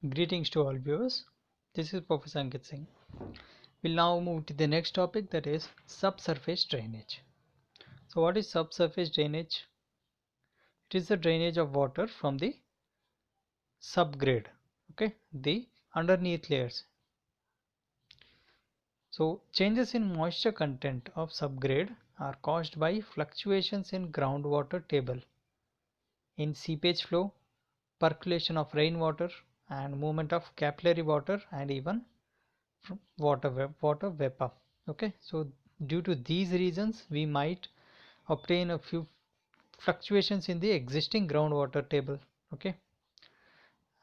Greetings to all viewers. This is Professor Ankit Singh. We'll now move to the next topic, that is subsurface drainage. So what is subsurface drainage? It is the drainage of water from the subgrade, the underneath layers. So changes in moisture content of subgrade are caused by fluctuations in groundwater table, in seepage flow, percolation of rainwater, and movement of capillary water, and even water vapor. So due to these reasons we might obtain a few fluctuations in the existing groundwater table.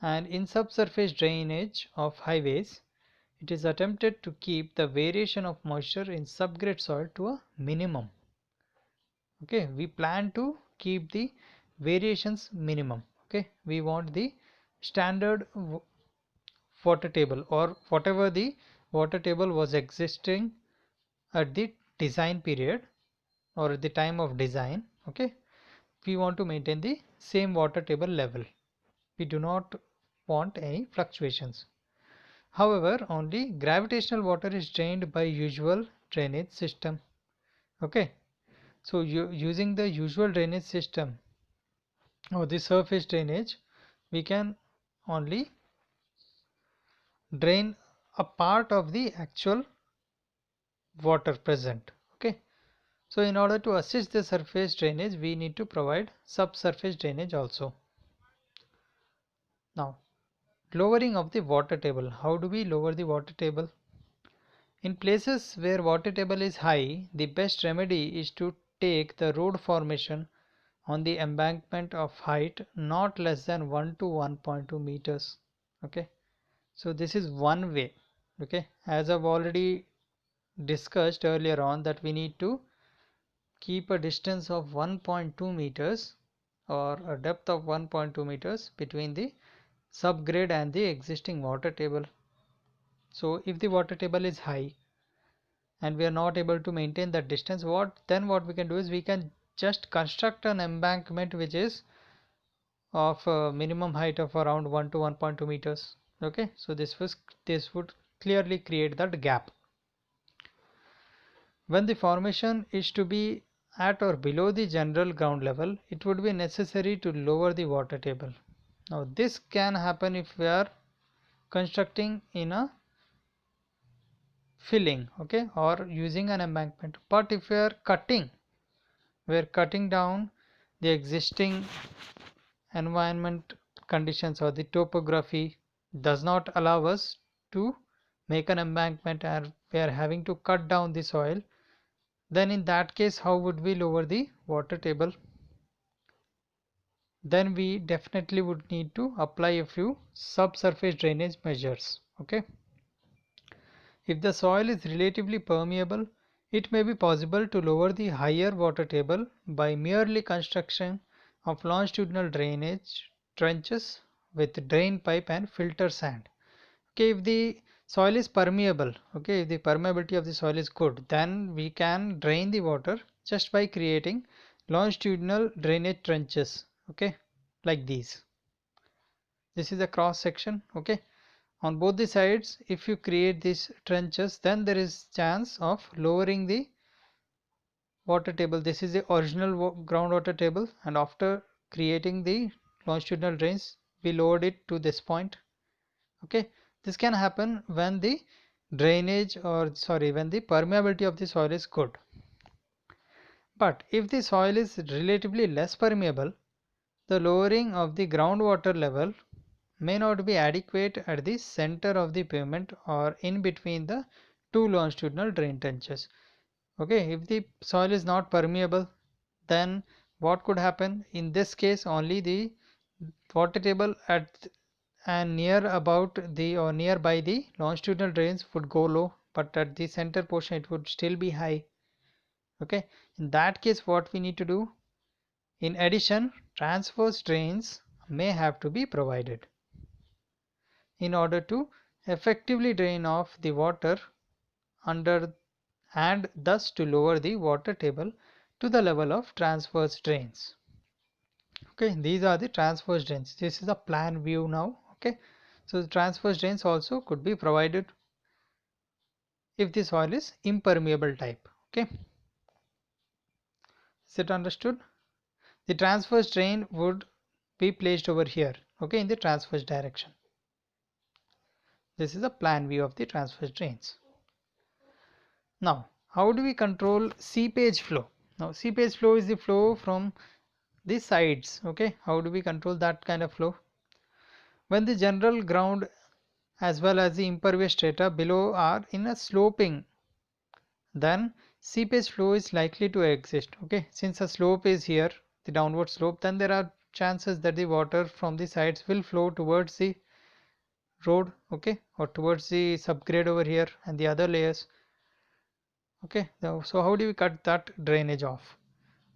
And in subsurface drainage of highways, it is attempted to keep the variation of moisture in subgrade soil to a minimum. We plan to keep the variations minimum. We want the standard water table, or whatever the water table was existing at the design period or at the time of design. We want to maintain the same water table level. We do not want any fluctuations. However, only gravitational water is drained by usual drainage system. So using the usual drainage system or the surface drainage, we can only drain a part of the actual water present. So in order to assist the surface drainage, we need to provide subsurface drainage also. Now, lowering of the water table. How do we lower the water table? In places where water table is high, the best remedy is to take the road formation on the embankment of height not less than 1 to 1.2 meters. So this is one way. As I've already discussed earlier on, that we need to keep a distance of 1.2 meters or a depth of 1.2 meters between the subgrade and the existing water table. So if the water table is high and we are not able to maintain that distance, what we can do is we can just construct an embankment which is of a minimum height of around 1 to 1.2 meters. So this would clearly create that gap. When the formation is to be at or below the general ground level, it would be necessary to lower the water table. Now this can happen if we are constructing in a filling, or using an embankment. But if we are cutting down the existing environment conditions, or the topography does not allow us to make an embankment, and we are having to cut down the soil, then in that case how would we lower the water table? Then we definitely would need to apply a few subsurface drainage measures. If the soil is relatively permeable, it may be possible to lower the higher water table by merely construction of longitudinal drainage trenches with drain pipe and filter sand. If the soil is permeable, if the permeability of the soil is good, then we can drain the water just by creating longitudinal drainage trenches, like these. This is a cross section. On both the sides, if you create these trenches, then there is chance of lowering the water table. This is the original groundwater table, and after creating the longitudinal drains, we lowered it to this point. This can happen when the drainage, or sorry, when the permeability of the soil is good. But if the soil is relatively less permeable, the lowering of the groundwater level may not be adequate at the center of the pavement or in between the two longitudinal drain trenches. If the soil is not permeable, then what could happen? In this case, only the water table at and nearby the longitudinal drains would go low, but at the center portion it would still be high. In that case, what we need to do? In addition, transverse drains may have to be provided in order to effectively drain off the water under, and thus to lower the water table to the level of transverse drains. These are the transverse drains. This is a plan view now. So the transverse drains also could be provided if the soil is impermeable type. Okay, is it understood? The transverse drain would be placed over here, okay, in the transverse direction. This is a plan view of the transverse drains. Now, how do we control seepage flow? Now, seepage flow is the flow from the sides. Okay, how do we control that kind of flow? When the general ground as well as the impervious strata below are in a sloping, then seepage flow is likely to exist. Okay, since a slope is here, the downward slope, then there are chances that the water from the sides will flow towards the road, okay, or towards the subgrade over here and the other layers. Okay, so how do we cut that drainage off?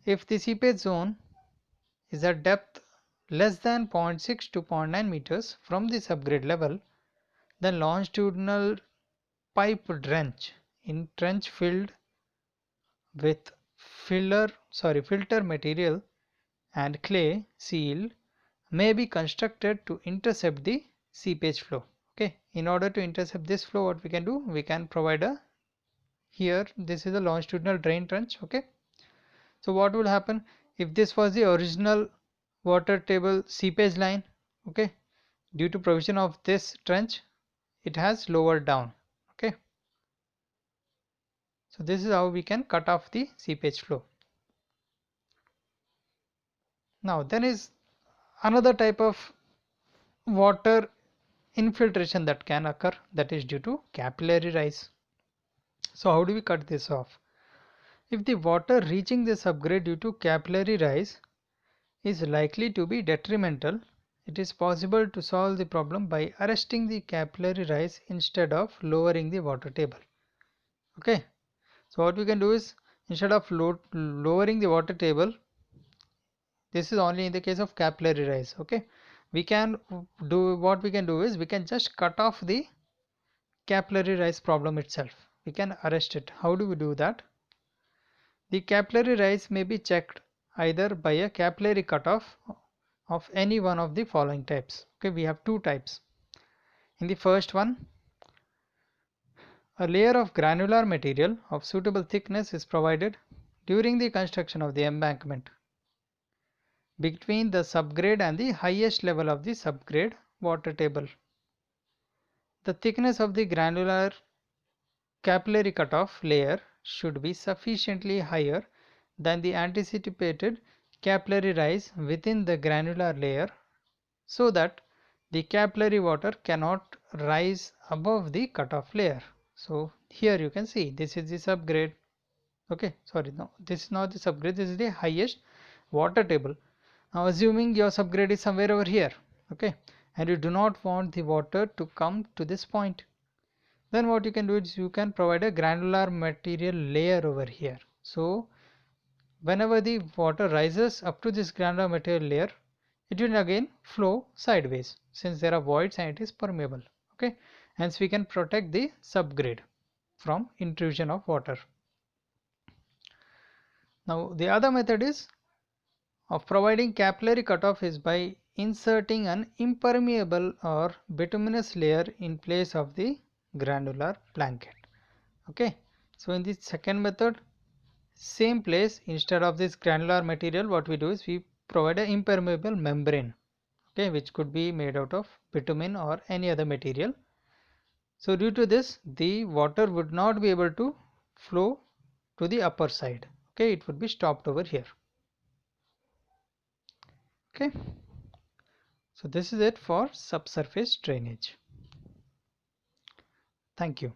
If the seepage zone is at depth less than 0.6 to 0.9 meters from the subgrade level, then longitudinal pipe drench in trench filled with filter material and clay seal may be constructed to intercept the seepage flow. Okay, in order to intercept this flow, what we can do, we can provide a, here this is a longitudinal drain trench. Okay, so what will happen if this was the original water table seepage line? Okay, due to provision of this trench, it has lowered down. Okay, so this is how we can cut off the seepage flow. Now there is another type of water infiltration that can occur, that is due to capillary rise. So how do we cut this off? If the water reaching the subgrade due to capillary rise is likely to be detrimental, it is possible to solve the problem by arresting the capillary rise instead of lowering the water table. Okay, so what we can do is, instead of lowering the water table, this is only in the case of capillary rise. Okay, we can do, what we can do is we can just cut off the capillary rise problem itself. We can arrest it. How do we do that? The capillary rise may be checked either by a capillary cutoff of any one of the following types. Okay, we have two types. In the first one, a layer of granular material of suitable thickness is provided during the construction of the embankment between the subgrade and the highest level of the subgrade water table. The thickness of the granular capillary cutoff layer should be sufficiently higher than the anticipated capillary rise within the granular layer so that the capillary water cannot rise above the cutoff layer. So here you can see this is the subgrade. Okay, sorry, no, this is not the subgrade, this is the highest water table. Now assuming your subgrade is somewhere over here, okay, and you do not want the water to come to this point, then what you can do is you can provide a granular material layer over here. So whenever the water rises up to this granular material layer, it will again flow sideways since there are voids and it is permeable. Okay, hence we can protect the subgrade from intrusion of water. Now the other method is of providing capillary cutoff is by inserting an impermeable or bituminous layer in place of the granular blanket. Okay, so in the second method, same place, instead of this granular material, what we do is we provide an impermeable membrane, okay, which could be made out of bitumen or any other material. So due to this, the water would not be able to flow to the upper side. Okay, it would be stopped over here. Okay, so this is it for subsurface drainage. Thank you.